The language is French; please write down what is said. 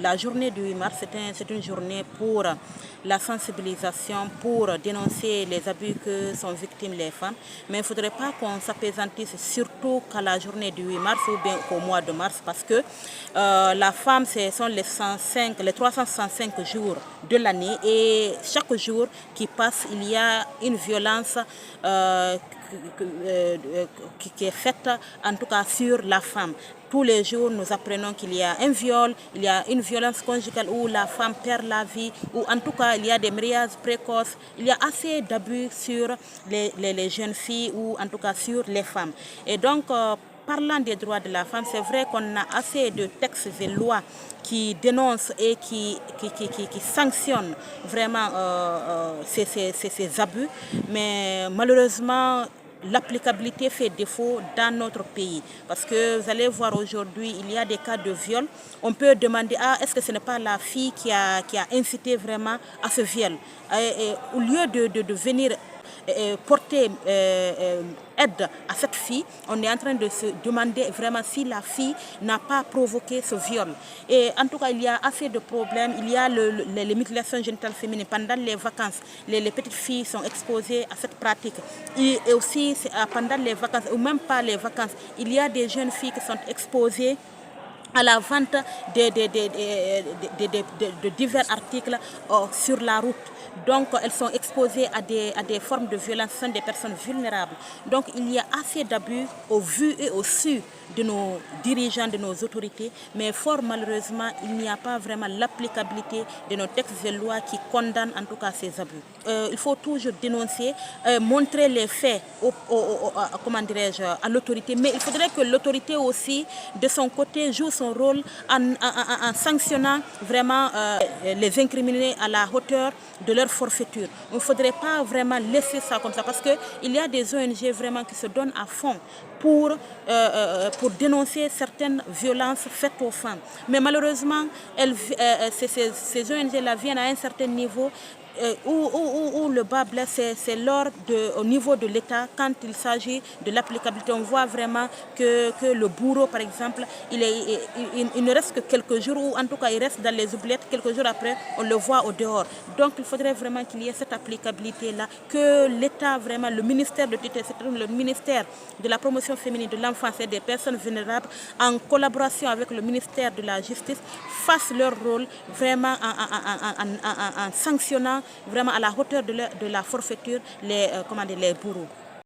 la journée du 8 mars, c'est une journée pour la sensibilisation, pour dénoncer les abus que sont victimes les femmes. Mais il ne faudrait pas qu'on s'apaisantisse surtout qu'à la journée du 8 mars ou bien qu'au mois de mars, parce que la femme, ce sont les 365 jours de l'année, et chaque jour qui passe, il y a une violence qui est faite, en tout cas sur la femme. Tous les jours, nous apprenons qu'il y a un viol, il y a une violence conjugale où la femme perd la vie, ou en tout cas il y a des mariages précoces. Il y a assez d'abus sur les jeunes filles, ou en tout cas sur les femmes. Et donc, parlant des droits de la femme, c'est vrai qu'on a assez de textes et lois qui dénoncent et qui sanctionnent vraiment ces abus, mais malheureusement, l'applicabilité fait défaut dans notre pays. Parce que vous allez voir aujourd'hui, il y a des cas de viol. On peut demander, est-ce que ce n'est pas la fille qui a incité vraiment à ce viol? Et au lieu de venir porter aide à cette fille, on est en train de se demander vraiment si la fille n'a pas provoqué ce viol. Et en tout cas, il y a assez de problèmes. Il y a les mutilations génitales féminines. Pendant les vacances, les petites filles sont exposées à cette pratique. Et aussi, pendant les vacances, ou même pas les vacances, il y a des jeunes filles qui sont exposées à la vente de divers articles sur la route. Donc, elles sont exposées à des formes de violence, ce sont des personnes vulnérables. Donc, il y a assez d'abus au vu et au su de nos dirigeants, de nos autorités, mais fort malheureusement, il n'y a pas vraiment l'applicabilité de nos textes et lois qui condamnent en tout cas ces abus. Il faut toujours dénoncer, montrer les faits comment dirais-je, à l'autorité, mais il faudrait que l'autorité aussi, de son côté, joue son rôle en sanctionnant vraiment les incriminés à la hauteur de leur forfaiture. Il ne faudrait pas vraiment laisser ça comme ça, parce qu'il y a des ONG vraiment qui se donnent à fond pour dénoncer certaines violences faites aux femmes. Mais malheureusement, ces ONG-là viennent à un certain niveau où le bas blesse, c'est au niveau de l'État. Quand il s'agit de l'applicabilité, on voit vraiment que le bourreau, par exemple, il ne reste que quelques jours, ou en tout cas il reste dans les oubliettes. Quelques jours après, on le voit au dehors. Donc il faudrait vraiment qu'il y ait cette applicabilité-là, que l'État, vraiment, le ministère de tutelle, le ministère de la promotion féminine, de l'enfance et des personnes vulnérables, en collaboration avec le ministère de la Justice, fassent leur rôle vraiment en sanctionnant vraiment à la hauteur de la forfaiture les bourreaux.